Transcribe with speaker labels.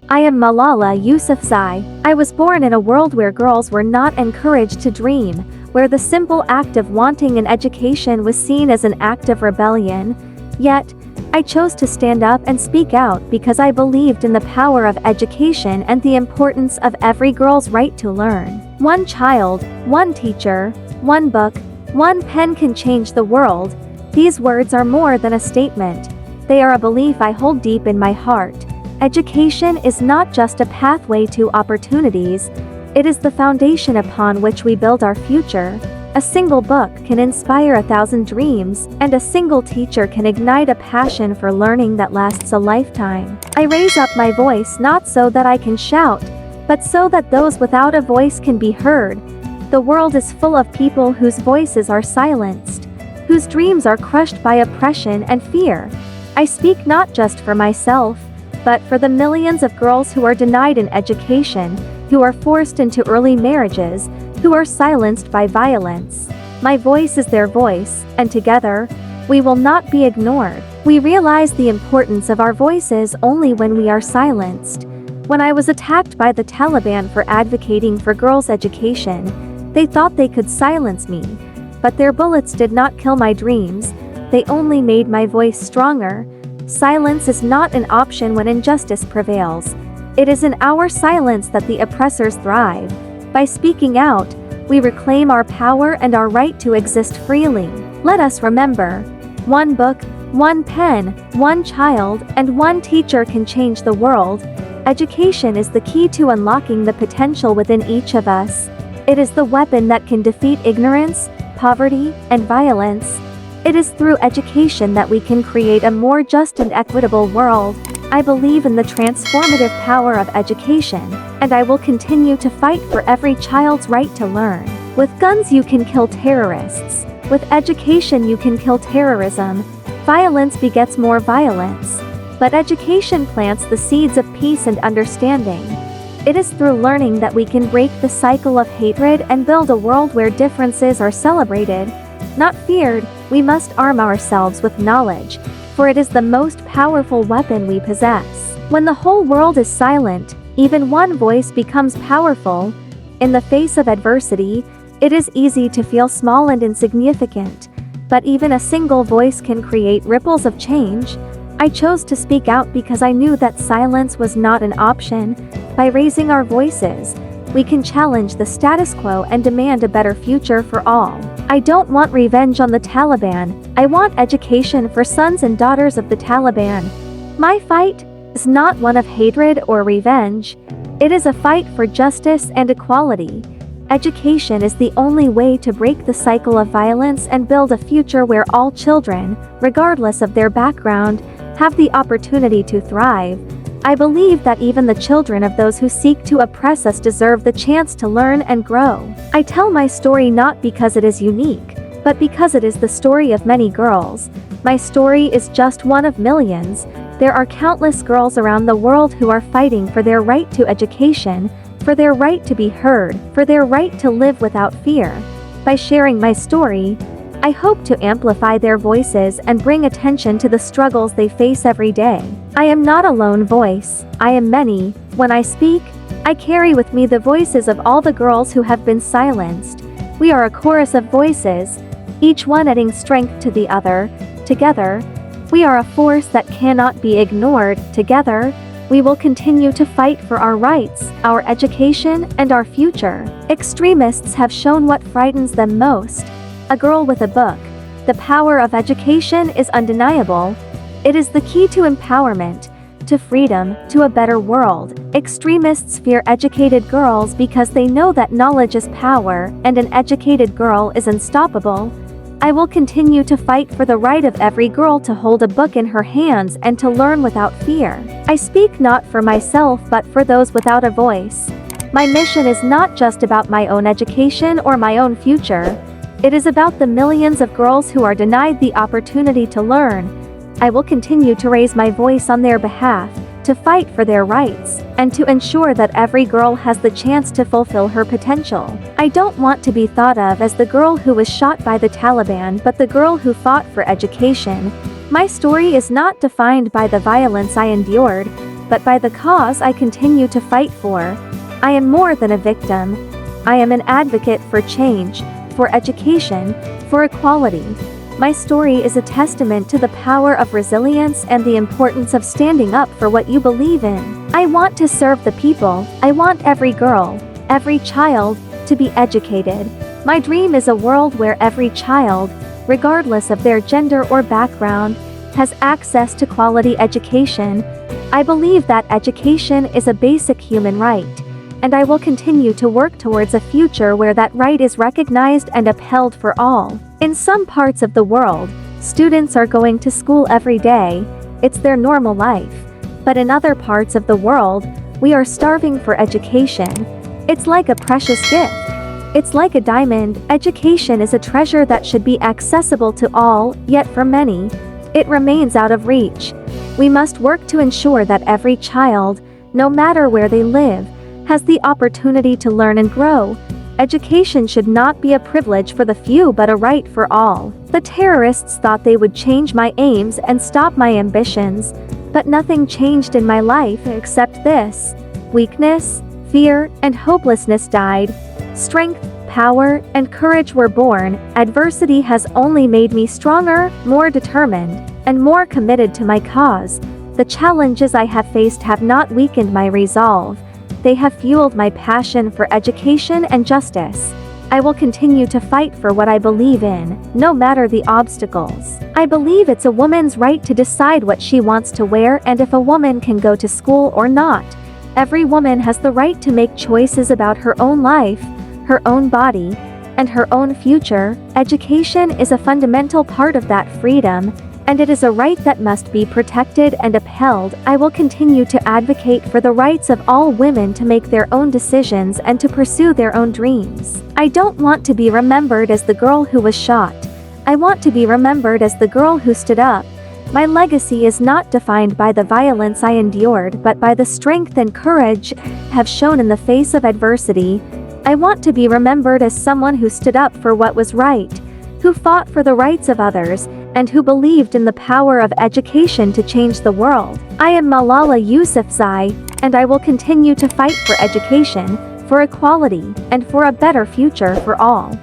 Speaker 1: I am Malala Yousafzai. I was born in a world where girls were not encouraged to dream, where the simple act of wanting an education was seen as an act of rebellion. Yet, I chose to stand up and speak out because I believed in the power of education and the importance of every girl's right to learn. One child, one teacher, one book, one pen can change the world. These words are more than a statement. They are a belief I hold deep in my heart. Education is not just a pathway to opportunities, it is the foundation upon which we build our future. A single book can inspire 1,000 dreams, and a single teacher can ignite a passion for learning that lasts a lifetime. I raise up my voice not so that I can shout, but so that those without a voice can be heard. The world is full of people whose voices are silenced, whose dreams are crushed by oppression and fear. I speak not just for myself, but for the millions of girls who are denied an education, who are forced into early marriages, who are silenced by violence. My voice is their voice, and together, we will not be ignored. We realize the importance of our voices only when we are silenced. When I was attacked by the Taliban for advocating for girls' education, they thought they could silence me, but their bullets did not kill my dreams, they only made my voice stronger. Silence is not an option when injustice prevails. It is in our silence that the oppressors thrive. By speaking out, we reclaim our power and our right to exist freely. Let us remember, one book, one pen, one child, and one teacher can change the world. Education is the key to unlocking the potential within each of us. It is the weapon that can defeat ignorance, poverty, and violence. It is through education that we can create a more just and equitable world. I believe in the transformative power of education, and I will continue to fight for every child's right to learn. With guns you can kill terrorists. With education you can kill terrorism. Violence begets more violence. But education plants the seeds of peace and understanding. It is through learning that we can break the cycle of hatred and build a world where differences are celebrated, not feared. We must arm ourselves with knowledge, for it is the most powerful weapon we possess. When the whole world is silent, even one voice becomes powerful. In the face of adversity, it is easy to feel small and insignificant, but even a single voice can create ripples of change. I chose to speak out because I knew that silence was not an option. By raising our voices, we can challenge the status quo and demand a better future for all. I don't want revenge on the Taliban, I want education for sons and daughters of the Taliban. My fight is not one of hatred or revenge, it is a fight for justice and equality. Education is the only way to break the cycle of violence and build a future where all children, regardless of their background, have the opportunity to thrive. I believe that even the children of those who seek to oppress us deserve the chance to learn and grow. I tell my story not because it is unique, but because it is the story of many girls. My story is just one of millions. There are countless girls around the world who are fighting for their right to education, for their right to be heard, for their right to live without fear. By sharing my story, I hope to amplify their voices and bring attention to the struggles they face every day. I am not a lone voice, I am many. When I speak, I carry with me the voices of all the girls who have been silenced. We are a chorus of voices, each one adding strength to the other. Together, we are a force that cannot be ignored. Together, we will continue to fight for our rights, our education, and our future. Extremists have shown what frightens them most. A girl with a book. The power of education is undeniable. It is the key to empowerment, to freedom, to a better world. Extremists fear educated girls because they know that knowledge is power, and an educated girl is unstoppable. I will continue to fight for the right of every girl to hold a book in her hands and to learn without fear. I speak not for myself but for those without a voice. My mission is not just about my own education or my own future. It is about the millions of girls who are denied the opportunity to learn. I will continue to raise my voice on their behalf, to fight for their rights, and to ensure that every girl has the chance to fulfill her potential. I don't want to be thought of as the girl who was shot by the Taliban but the girl who fought for education. My story is not defined by the violence I endured, but by the cause I continue to fight for. I am more than a victim. I am an advocate for change, for education, for equality. My story is a testament to the power of resilience and the importance of standing up for what you believe in. I want to serve the people. I want every girl, every child, to be educated. My dream is a world where every child, regardless of their gender or background, has access to quality education. I believe that education is a basic human right, and I will continue to work towards a future where that right is recognized and upheld for all. In some parts of the world, students are going to school every day. It's their normal life. But in other parts of the world, we are starving for education. It's like a precious gift. It's like a diamond. Education is a treasure that should be accessible to all, yet for many, it remains out of reach. We must work to ensure that every child, no matter where they live, has the opportunity to learn and grow. Education should not be a privilege for the few but a right for all. The terrorists thought they would change my aims and stop my ambitions, but nothing changed in my life except this. Weakness, fear, and hopelessness died. Strength, power, and courage were born. Adversity has only made me stronger, more determined, and more committed to my cause. The challenges I have faced have not weakened my resolve. They have fueled my passion for education and justice. I will continue to fight for what I believe in, no matter the obstacles. I believe it's a woman's right to decide what she wants to wear and if a woman can go to school or not. Every woman has the right to make choices about her own life, her own body, and her own future. Education is a fundamental part of that freedom, and it is a right that must be protected and upheld. I will continue to advocate for the rights of all women to make their own decisions and to pursue their own dreams. I don't want to be remembered as the girl who was shot. I want to be remembered as the girl who stood up. My legacy is not defined by the violence I endured but by the strength and courage I have shown in the face of adversity. I want to be remembered as someone who stood up for what was right, who fought for the rights of others, and who believed in the power of education to change the world. I am Malala Yousafzai, and I will continue to fight for education, for equality, and for a better future for all.